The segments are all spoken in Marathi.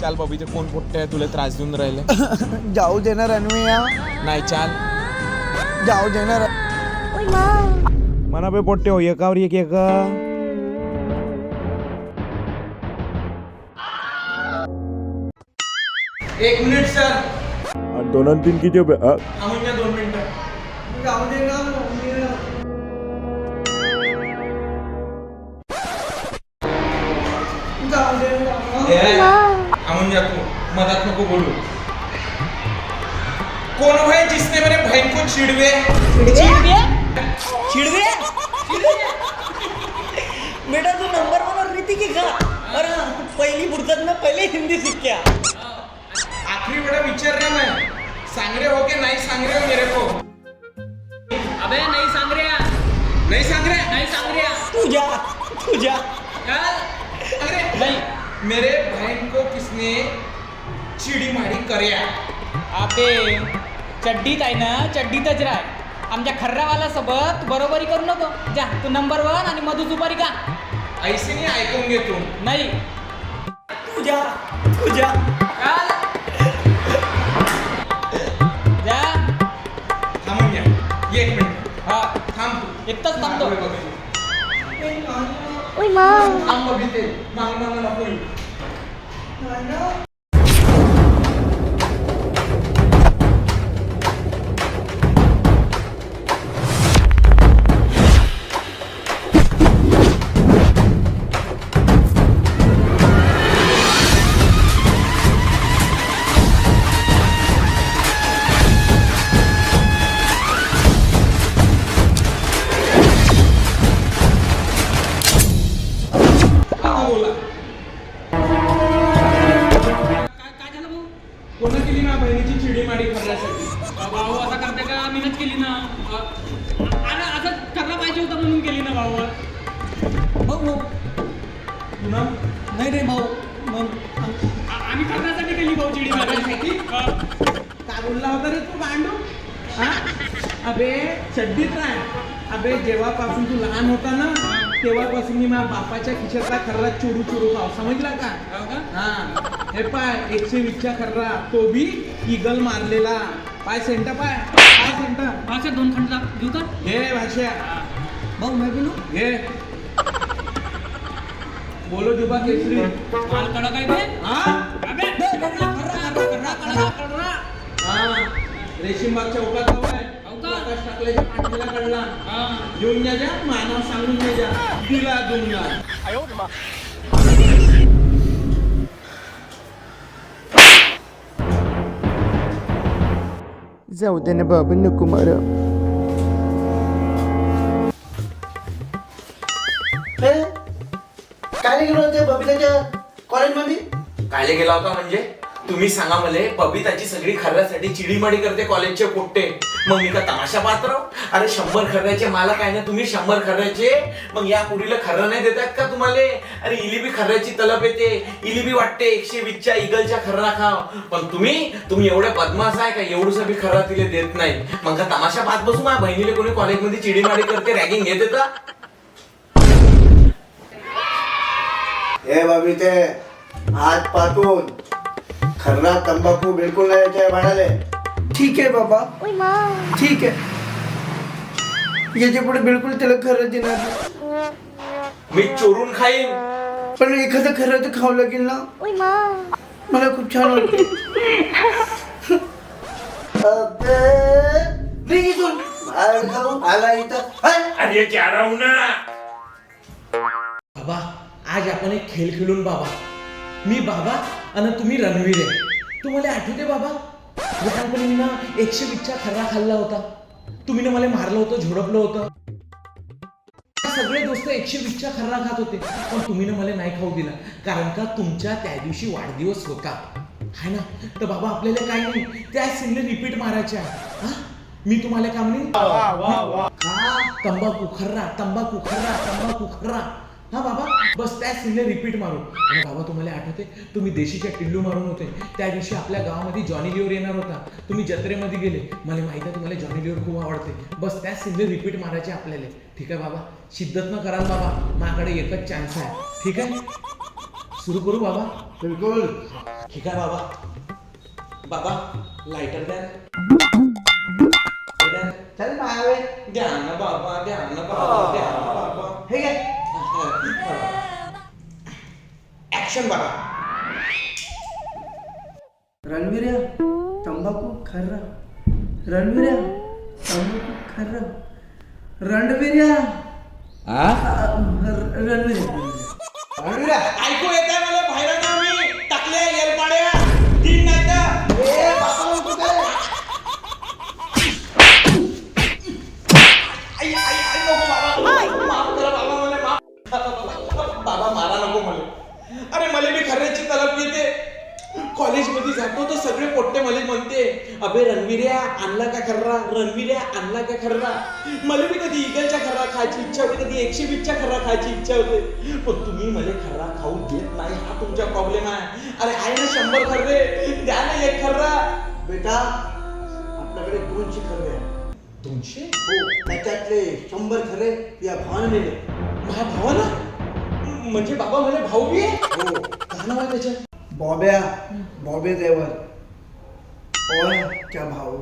चाल बबीचे कोण पोट्टे तुला त्रास देऊन राहिले. जाऊ देणार रणवीया नाही चाल जाऊ देणार मना पे पोट्टे हो एकावर एक एक. एक मिनिट सर. 2 आणि 3 किती रुपये? थांबून घ्या 2 मिनिटं. जाऊ दे ना जाऊ दे थांबून घ्या तू मधात नको बोलू. कौन है जिसने मेरे बहन को चिड़वे चिड़वे बेटा तू नंबर 1 रीति की का अरे पहिली फुर्सत में पहले हिंदी सीख क्या. आखिरी बड़ा विचार रहा मैं सांग रहे हो कि नहीं सांग रहे हो मेरे को. अबे नहीं सांग रहा. नहीं सांग रहे. नहीं सांग रहा. तू जा अरे नहीं. मेरे बहन को किसने चिड़ी मारी कर्या. अबे चड्डीत आहे ना चड्डीतच राह. आमच्या खर्रावाला सोबत बरोबरी करू नको. जा तू नंबर 1 आणि मधू सुपारी का. ऐसे नहीं ऐकून घे तू. नाही तू जा काल जा. थांबून घ्या 1 मिनिट. हा थांब तू. इथंच थांबतो. थांब बघी ते माग नको. काय झालं भाऊ. कोण केली ना बहिणीची चिडी मारी करण्यासाठी. भाऊ असं करते का. मीनच केली ना. अरे असं करायला पाहिजे होतं म्हणून केली ना भाऊ. भाऊ पुन्हा नाही रे भाऊ मग आम्ही करण्यासाठी केली भाऊ चिडी मारण्यासाठी. काय बोलला होता रे तू गांडू हा अबे चड्डीत राह. अबे जेव्हापासून तू लहान होता ना तेव्हापासून मी माझ्या बापाच्या खिशातला खर्रा चुरू खाव समजला का. हा हे पाय 120चा खर्रा तो भी इगल मारलेला. पाय सेंटर पाय सेंटर. भाषा 2 खंड घेऊ का. हे भाषा भाऊ मैं बोलू हे बोलो जुबा केसरी. माल कडा काय बे. हा अबे कर्रा. हा रेशीमबाग चौकात हवाय. हो का? प्रकाश टाकल्याच्या पाठीला काढला. हा. घेऊन जा मानव सांगून जा दिला दुनिया. जाऊ दे ना बाबा नको मारा. काय गेलो होते बबिताच्या कॉलेजमध्ये. कायले गेला होता म्हणजे तुम्ही सांगा मले. बबिताची सगळी खर्रासाठी चिडीमाडी करते कॉलेजचे पोट्टे. मग मी का तमाशा पात्र. अरे 100 खर्राचे मला काय ना तुम्ही 100 खर्राचे. मग या पुरीला खर्रा नाही देतात का तुम्हाला. अरे इली बी खर्राची तलप येते. इली बी वाटते 120च्या इगलच्या खर्रा खाव. पण तुम्ही एवढे बदमाश आहे का एवढूसा बी खर्रा तिला देत नाही. मग का तमाशा पाहत बसू. माझ्या बहिणीला कोणी कॉलेजमध्ये चिडीमाडी करते रॅगिंग घेत येतं. हे बबिते आजपासून खर्रा तंबाखू बिलकुल नाही याच्या म्हणाले. ठीक आहे बाबा ठीक आहे. याच्या पुढे बिलकुल त्याला खरं देणार नाही. मी चोरून खाईन. पण एखादं खरं तर खावं लागेल ना. मला खूप छान वाटतं. बाहेर खाऊन आला इथं. अरे चाराव ना. बाबा आज आपण एक खेळ खेळून बाबा. मी बाबा आणि तुम्ही रणवीर आहे. तुम्हाला आठवते बाबा लहानपणी मी ना 120चा खर्रा खाल्ला होता. तुम्ही ना मला मारलं होतं झोडपलं होतं. सगळे दोस्त 120चा खर्रा खात होते. पण तुम्ही ना मला नाही खाऊ दिला कारण का तुमच्या त्या दिवशी वाढदिवस होता है ना. तर बाबा आपल्याला काही नाही त्या सीनने रिपीट मारायच्या. हा मी तुम्हाला काय म्हणेन तंबाखू खर्रा तंबाखू खर्रा तंबाखू खर्रा. हा बाबा बस त्या सीनने रिपीट मारू. आणि बाबा तुम्हाला आठवते तुम्ही देशीच्या टिल्लू मारून होते त्या दिवशी. आपल्या गावामध्ये जॉनी लिओर येणार होता. तुम्ही जत्रेमध्ये गेले. मला माहिती आहे तुम्हाला जॉनी लिओर खूप आवडते. बस त्या सीनने रिपीट मारायचे आपल्याला. ठीक आहे बाबा शिद्दत न कराल बाबा. माझ्याकडे एकच चान्स आहे. ठीक आहे सुरू करू बाबा? बिलकुल. ठीक आहे बाबा. बाबा लायटर द्या. चल मावे. द्या ना बाबा, द्या ना बाबा, द्या ना बाबा. हे घे. ऍक्शन बाबा. रणवीर्या तंबाखू खर्रा. रणवीर्या तंबाखू खर्रा. रणवीर्या रणवीर्या ऐकू येत आहे मला बाहेर ना मी टाकले येलपाड्या तीन नाही का? आई, आई, आई, नको बाबा. माफ करा बाबा मला, माफ. बाबा मारा नको मला. अरे मला मी खर्याची तलप येते. कॉलेजमध्ये जातो तर सगळे पोट्टे मला म्हणते, अबे रणवीर्या आणला का खर्रा, रणवीर्या आणला का खर्रा. मला बी कधी इगलच्या खर्रा खायची इच्छा होते, कधी 120च्या खर्रा खायची इच्छा होते, पण तुम्ही मला खर्रा खाऊ देत नाही. हा तुमचा प्रॉब्लेम आहे. अरे आहे ना 100 खर्रे, द्या ना एक खर्रा. बेटा आपल्याकडे 200 खर्रे आहे. 200? हो त्याच्यातले 100 खरे या भावाने नेले. माझ्या भावाला? म्हणजे बाबा मला भाऊ बी आहे? हो काय नाव आहे त्याच्या? बॉब्या. बॉबे देवर. ओय क्या भाऊ.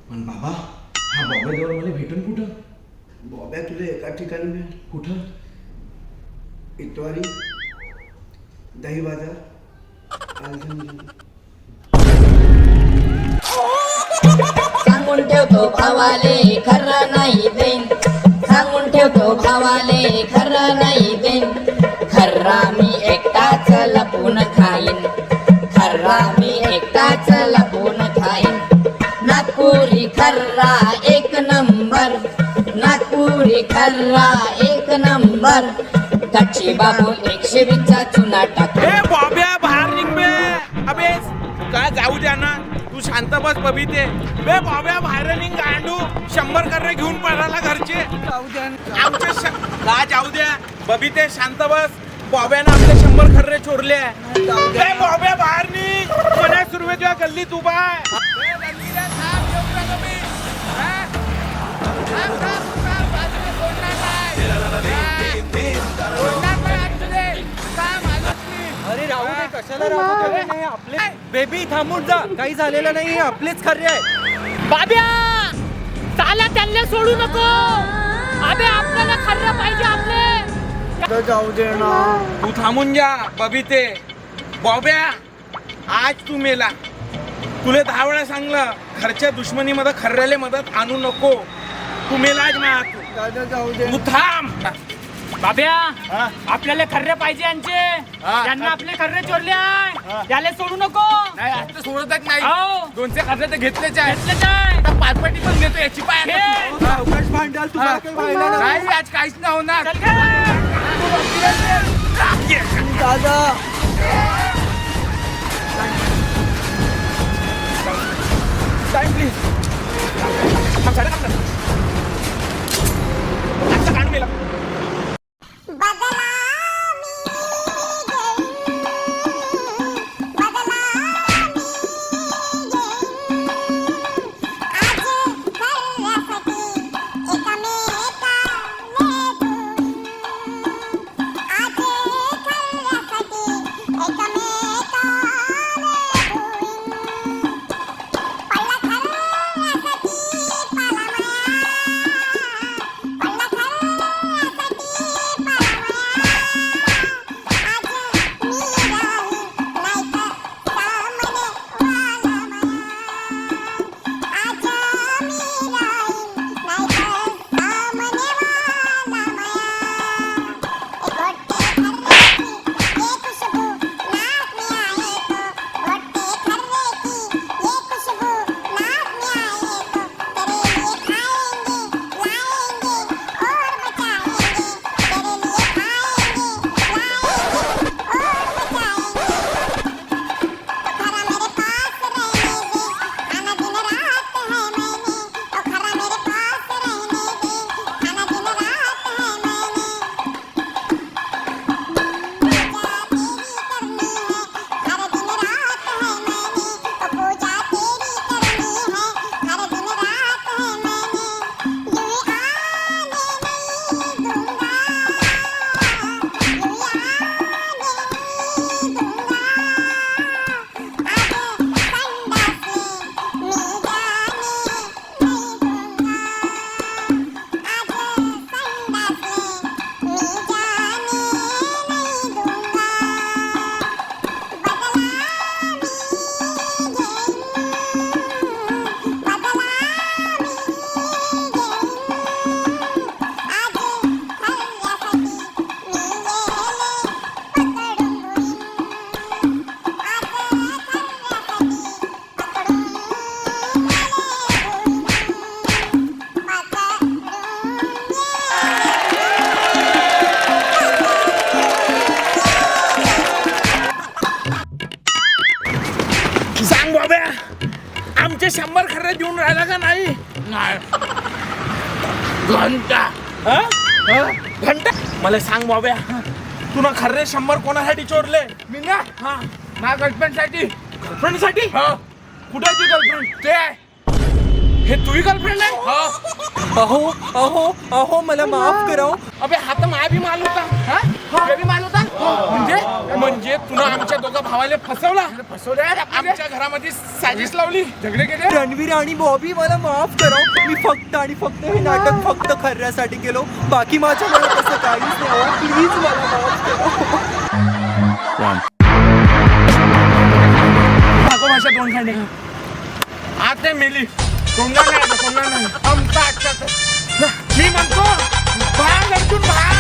पण बाबा हा बॉम्बेजवळ मला भेटून कुठं? बॉब्या तुला एका ठिकाणी मिळेल. कुठं? इतवारी दही बाजार आलझंडी. सांगून ठेवतो भावाले खरा नाही देईन. सांगून ठेवतो भावाले खरा नाही देईन. खर्रा मी एकटाच लपून खाईन. खर्रा मी एकटाच लपून खाईन. नागपुरी खर्रा एक नंबर. नागपुरी खर्रा एक नंबर. कच्ची बाबू 120चा चुना टाक. बॉब्या बाहेर निघ बे. अबे काय जाऊ द्या ना, तू शांत बस बबिते. बे बॉब्या बाहेर निघ गांडू. 100 कर्रे घेऊन पडाला घरचे. आमचे का जाऊ द्या बबिते, शांत बस. बॉब्यानं आपले 100 खर्रे चोरले. बे बॉब्या बाहेर निघ. कोण्या सुरुवात तुझ्या गल्लीत उभा आहे. अरे राहू दे, कशाला राहू दे. नाही आपले बेबी थांबून जा, काही झालेलं नाही, आपलेच खरे आहे. बाब्या चाला त्यांना सोडू नको. अबे आपल्याला खर्र पाहिजे आपले. जाऊ दे ना. तू थांबून जा बबिते. बॉब्या आज तू मेला. तुला 10 वेळा सांगलं, घरच्या दुश्मनीमध्ये खर्याले मदत आणू नको. तू मेलाच ना. दादा जाऊ दे. तू थांब. बाब्या आपल्याला खर्रे पाहिजे यांचे. त्यांना आपले खर्रे चोरले आहे, त्याला सोडू नको. नाही आता सोडतच नाही. हो. 200 खर्रे तर घेतलेच आहे. घेतलेच आहे. आता 5 पाटी पण घेतो याची पाय. घे. अवकाश भांडाल तुला काही पाहिलं ना. नाही आज काहीच नाही होणार. चल घे. दादा टाइम प्लीज. आता काढून गेला. एकमेकांना सांग बाब्या, आमचे 100 खर्रे देऊन राहिला का नाही? घंटा घंटा मला सांग बाब्या, तुला खर्रे 100 कोणासाठी चोरले? मी ना माझ्या गर्लफ्रेंड साठी. गर्लफ्रेंड साठी? कुठे ती गर्लफ्रेंड? ते हे तुझी गर्लफ्रेंड आहे? अहो अहो अहो मला माफ करा. अबे हा तर माया भी माल होता. तुझ्या भी माल होता? म्हणजे तुला आमच्या दोघा भावाला फसवला? आमच्या घरामध्ये साजिश लावली, झगडे केले. रणवीर आणि बॉबी मला माफ करा. मी फक्त आणि फक्त हे नाटक फक्त खर्यासाठी केलो. बाकी माझ्या मनात असं काहीच नाही. प्लीज मला माफ करा. भाषा दोन खंडे आता मेली. कोणा नाही आमचा अच्छा मी म्हणतो भाग अर्जुन भाग.